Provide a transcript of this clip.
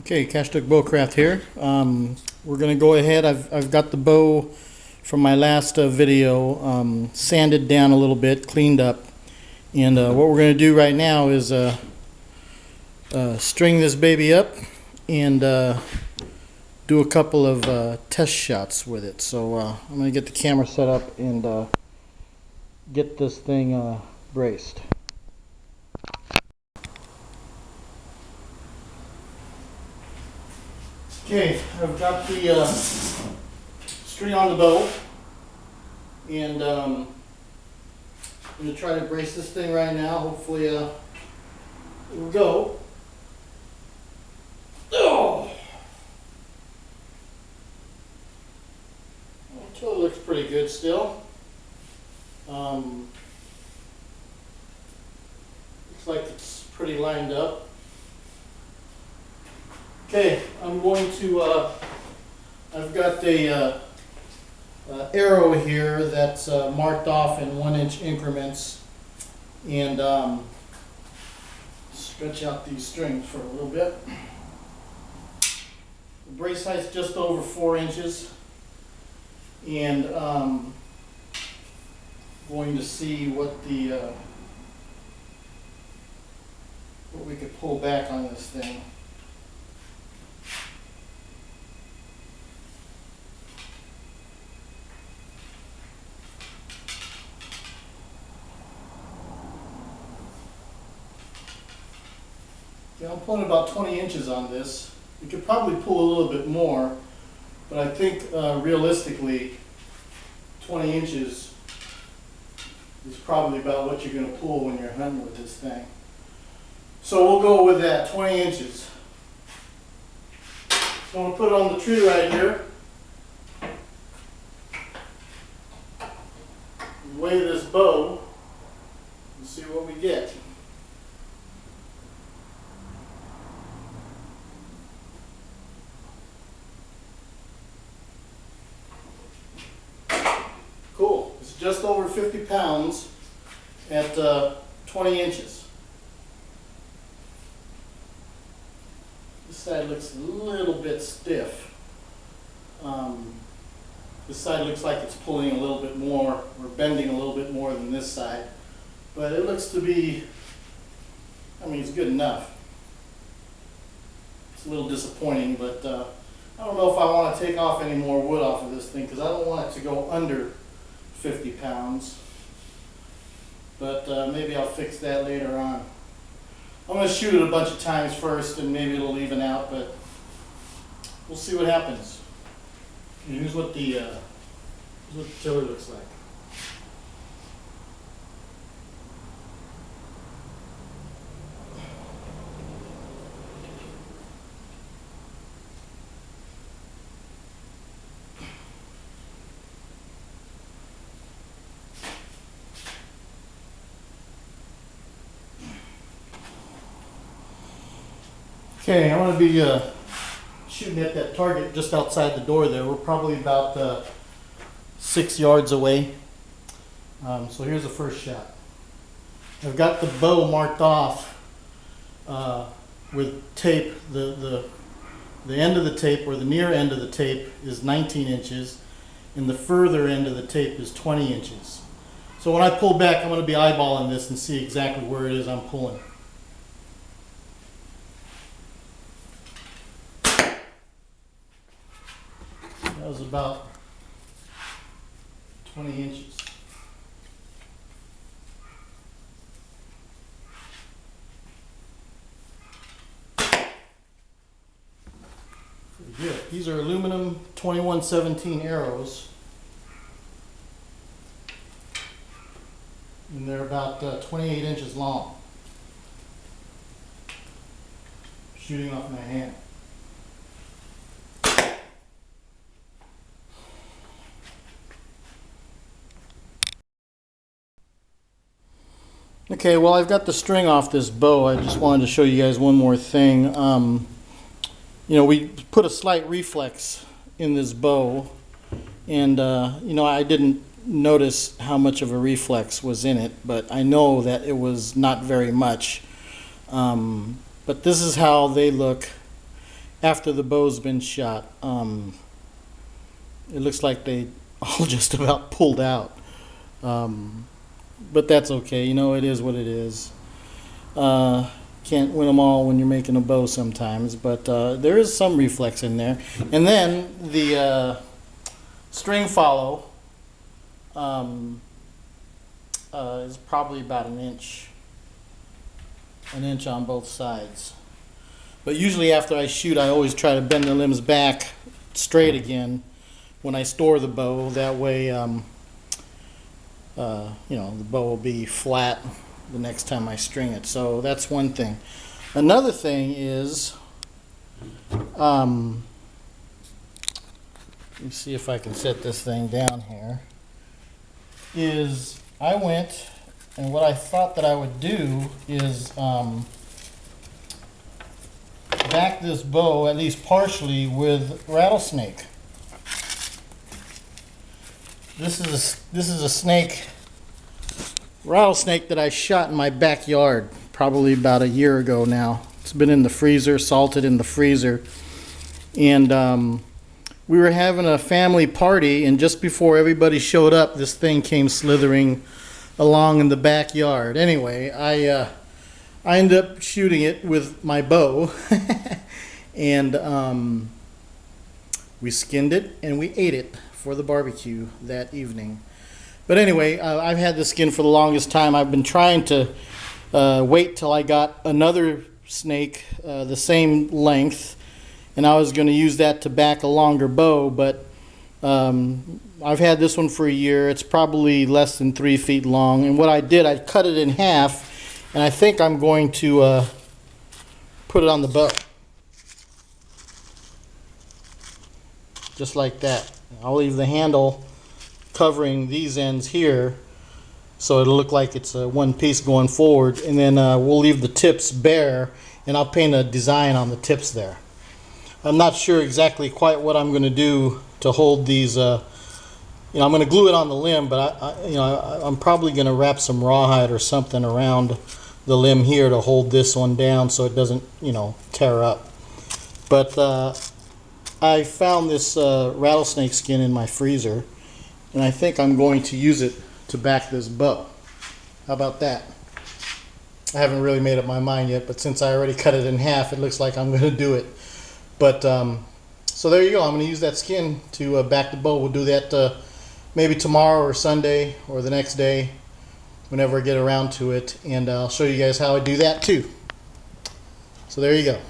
Okay, Cash Duck Bowcraft here. We're going to go ahead. I've got the bow from my last video sanded down a little bit, cleaned up. And what we're going to do right now is string this baby up and do a couple of test shots with it. So I'm going to get the camera set up and get this thing braced. Okay, I've got the string on the bow, and I'm going to try to brace this thing right now. Hopefully it will go. Oh! Well, it looks pretty good still. Looks like it's pretty lined up. Okay, I'm going to, I've got a arrow here that's marked off in 1-inch increments, and stretch out these strings for a little bit. The brace height's just over 4 inches, and going to see what we could pull back on this thing. I'm pulling about 20 inches on this. You could probably pull a little bit more, but I think realistically 20 inches is probably about what you're going to pull when you're hunting with this thing. So we'll go with that, 20 inches. So I'm going to put it on the tree right here. Weigh this bow and see what we get. Cool. It's just over 50 pounds at 20 inches. This side looks a little bit stiff. This side looks like it's pulling a little bit more, or bending a little bit more than this side. But it looks to be, I mean, it's good enough. It's a little disappointing, but I don't know if I want to take off any more wood off of this thing, because I don't want it to go under 50 pounds, but maybe I'll fix that later on. I'm going to shoot it a bunch of times first and maybe it'll even out, but we'll see what happens. And here's what the tiller looks like. Okay, I'm going to be shooting at that target just outside the door there. We're probably about 6 yards away. So here's the first shot. I've got the bow marked off with tape. The end of the tape, or the near end of the tape, is 19 inches, and the further end of the tape is 20 inches. So when I pull back, I'm going to be eyeballing this and see exactly where it is I'm pulling. That was about 20 inches. Pretty good. These are aluminum 2117 arrows. And they're about 28 inches long. Shooting off my hand. Okay, well, I've got the string off this bow. I just wanted to show you guys one more thing. You know, we put a slight reflex in this bow, and you know, I didn't notice how much of a reflex was in it, but I know that it was not very much. But this is how they look after the bow's been shot. It looks like they all just about pulled out. But that's okay. You know, it is what it is. Can't win them all when you're making a bow sometimes, but there is some reflex in there. And then the string follow is probably about an inch on both sides. But usually after I shoot, I always try to bend the limbs back straight again when I store the bow. That way, you know, the bow will be flat the next time I string it. So that's one thing. Another thing is, let me see if I can set this thing down here, is I went, and what I thought that I would do is back this bow, at least partially, with rattlesnake. This is a snake, rattlesnake, that I shot in my backyard probably about a year ago now. It's been in the freezer, salted in the freezer, and we were having a family party, and just before everybody showed up, this thing came slithering along in the backyard. Anyway, I ended up shooting it with my bow, and we skinned it and we ate it for the barbecue that evening. But anyway, I've had this skin for the longest time. I've been trying to wait till I got another snake the same length, and I was going to use that to back a longer bow, but I've had this one for a year. It's probably less than 3 feet long, and what I did, I cut it in half, and I think I'm going to put it on the bow. Just like that. I'll leave the handle covering these ends here, so it'll look like it's one piece going forward, and then we'll leave the tips bare, and I'll paint a design on the tips there. I'm not sure exactly quite what I'm going to do to hold these. You know, I'm going to glue it on the limb, but I'm probably going to wrap some rawhide or something around the limb here to hold this one down so it doesn't, you know, tear up. But I found this rattlesnake skin in my freezer, and I think I'm going to use it to back this bow. How about that? I haven't really made up my mind yet, but since I already cut it in half, it looks like I'm going to do it. But so there you go. I'm going to use that skin to back the bow. We'll do that maybe tomorrow or Sunday or the next day, whenever I get around to it, and I'll show you guys how I do that too. So there you go.